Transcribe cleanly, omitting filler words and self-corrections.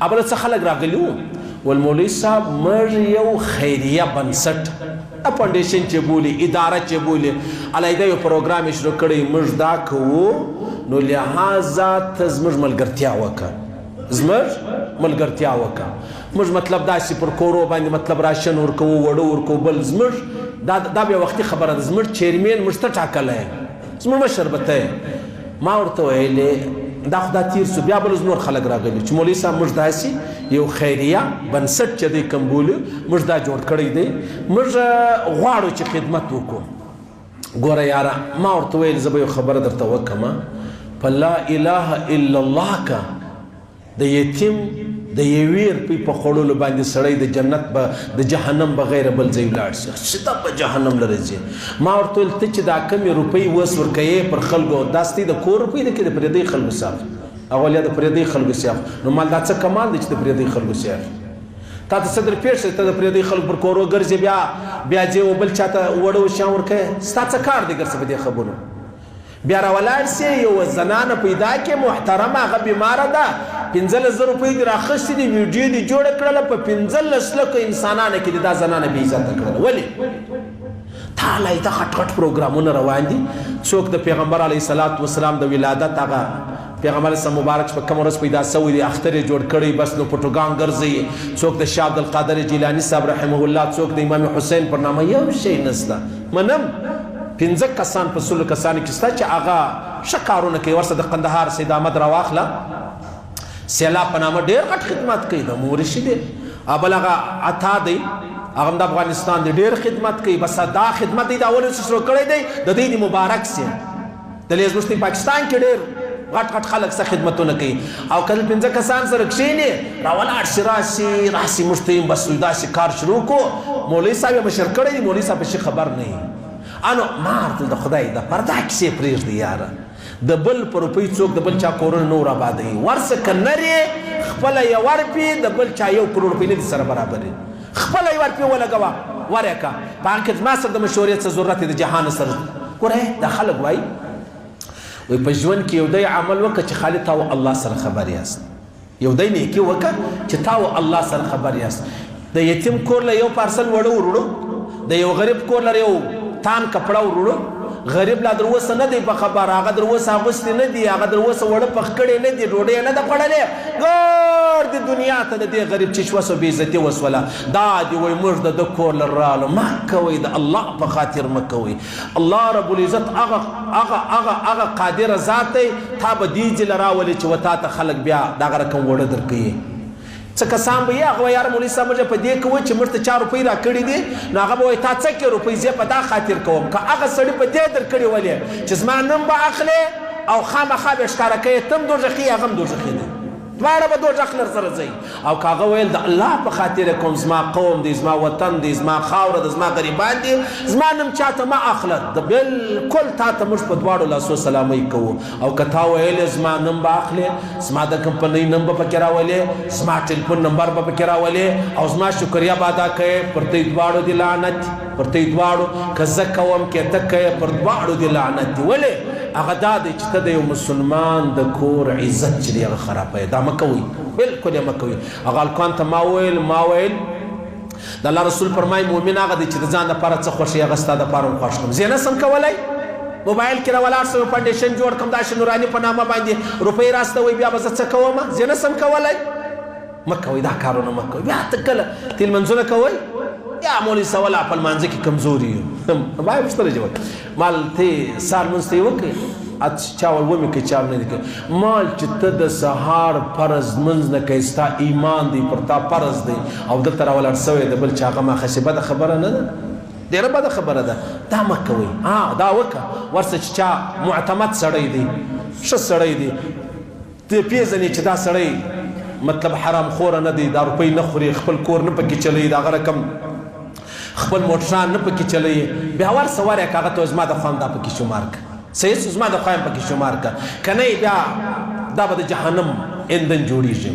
ابل څه خلک راغلي وو ول مولوي صاحب موږ یو خیریه بنسټ فاونډیشن چې بولي اداره چې بولي علیحده یو پروګرام یې شروع کړی موږ دا کوو نو لهذا ته زموږ ملګرتیا وکړه موږ مطلب داسې پر کورو باندې مطلب راشن ورکوو وړو ورکوو بل زموږ دا بیا وختي خبره ده زموږ چیرمین موږ ته ټاکلی زموږ مشر به ته ما ورته ویلې دا خو دا تیر سو بیا بل نور خلک راغلي چې مولوي صاحب موږ داسې یو خیریه بنسټ چې دی کوم بولي موږ دا جوړ کړی دی موږ غواړو چې خدمت وکړو ګوره یاره ما ورته ویل زه به یو خبره درته وکړم په لا اله الا الله که د یتیم د یوې روپۍ په خوړلو باندې سړی د جنت د جهنم بغیر بل ځای ولاړ شي سیده په جهنم لره ځي ما ورته ویل ته چې دا کمې روپۍ اوس ورکوې پر خلکو دا ستې د کور روپۍ ده که د پردۍ خلکو صاف اول یا د پردۍ خلکو صاف نو مال دا څه کمال دی چې د پردۍ خلکو صاف تا ته څه درپېښ شي ته د پردۍ خلکو پر کورو ګرځې بیا ځې و بل چاته وړه وشیان ورکوې ستا څه کار دی ګرځه په دې خبرو بیا راولاړ سي یو زنانه پیدا کې محترمه هغه بیماره ده 15,000 روپۍ دې راخیستې دي ویډیو دې جوړه کړله په 15 لکو انسانانو کې دې دا زنانه بې عزته کړله ولې تا علیحده غټ غټ پروګرامونه روان دي څوک د پیغمبر علیه صلات وسلام د ولادت هغه پیغمبر اسلام مبارک په کوم ورځ پیدا سوی دی اختر یې جوړ کړی بس نو پټوګان ګرځي څوک د شاه عبدالقادر جیلاني صاحب رحمه الله څوک د امام حسین پر نامه یو شی نسته منم 15 کسان په 16 کسانو کې شته چې هغه ښه کارونه کوي ورسره د قندهار سید احمد راواخله سیلاب په نامه ډېر غټ خدمت کوي د مورشي دی بل هغه عطا دی هغه د افغانستان دی ډېر خدمت کوي بس دا خدمت دی د اول شروع کړی دی د دې مبارک سي د لیزمشتي پاکستان کې ډېر غټ غټ خلک څه خدمتونه کوي او کله 15 کسان سره کښېني راولاړ شي راسي موږ ته بس داسې کار شروع کو مولوي صاحب یې مشر کړی دی مولوي صاحب شي خبر نه انو مارته د خدای د پردا کیسې پرېږدي یاره د بل په روپۍ څوک د بل چا کورونه نور آبادوي ورڅه که نرې خپله یې ورپې د بل چا 1 کروڑ روپۍ نه دي سره برابرې خپله یې ورپې ولګوه ورې که په هغه کې زما سره د مشورې څه ضرورت دی د جهان سره ګوره دا خلک وایي په ژوند کې یو دی عمل وکړه چې خالي تا او الله سره خبر یاست یو دی نیکي وکړه چې تا او الله سره خبر یاست د یتیم کور له یو پارسل وړو وروړو د یو غریب کور له یو تان کپړه وروړو غریب لا در اوسه نه دی په خبر هغه در اوسه اغوستې نه دي هغه در اوسه وړه پخ کړې نه دي ډوډۍ نه ده خوړلې ګور د دنیا ته د دې غریب چې شوه سو بې عزتي وسوله دا دې وایي موږ د ده کور له رالو مه کوئ د الله په خاطر مه کوئ الله رب العزت هغه قادره ذات دی تا به دې ځله راولي چې و تا ته خلک بیا دغه رقم وړه درکوي څه کسان به یې هغه به یاره مولوي صاحب موږ په دې کوو چې موږ ته 4 روپۍ راکړي دي نو هغه به وایي تا څه کې روپۍ زه په دا خاطر کوم که هغه سړي په دې درکړي ولې چې زما نوم به اخلې او خامخا به ښکاره کوې ته هم دوزخي هغه هم دوزخي دی دواړه به دوزخ لر سره ځئ او که هغه ویل د الله په خاطر کوم زما قوم دی زما وطن دی زما خاوره د زما غریبان دي زما نوم چاته مه اخله د بلکل تا ته موږ په دواړو لاسو سلامۍ کوو او که تا ویلې زما نوم به اخلې زما د کمپنۍ نوم به پکې راولې زما ټلیفون نمبر به پکې راولې او زما شکریه به ادا کوې پر دوی دواړو دې لعنت پر دوی دواړو که زه کوم که ته کوې پر دواړو دې لعنت دي ولې هغه دا دی چې ته د یو مسلمان د کور عزت چې دی هغه خرابوي دا مه کوئ بلکل یې مه کوئ هغه هلکانو ته ما ویل د الله رسول فرمایي مؤمن هغه دی چې د ځان دپاره څه خوښوي هغه ستا دپاره هم خوښ کړم زه یې نسم کولی موبایل کې راولاړ سم فاونډیشن جوړ کړم داسې نوراني په نامه باندې روپۍ راستوئ بیا به زه څه کوم زه یې نسم کولی مه کوئ دا کارونه مه کوئ بیا ته کله تیل منځونه کوئ یا مولوي صاحب ولا په لمانځه کې کمزوري یو ما یې پوښتنه جواب مال ته سهار لمونځ ته یې وکړې چا ول ومې کوي چا نه دي کوي مال چې ته د سهار فرض لمونځ نه کوې ستا ایمان دی پر تا فرض دی او دلته راولاړ سوی د بل چا هغه ماخسې بده خبره نه ده ډېره بده خبره ده دا مه کوئ دا وکړه ورسه چې چا معتمد سړی دی ښه سړی دی ته پېژنې چې دا سړی مطلب حرام خوره نه دی دا روپۍ نه خوري خپل کور نه پکې چلوي د هغه رقم خپل موټران نه پکې چلوي بیا ورسه ورکړه هغه ته زما د خوا هم دا پکې شمار کړه صحیح زما د خوا هم پکې شمار کړه که نه بیا دا به د جهنم ایندن جوړېږي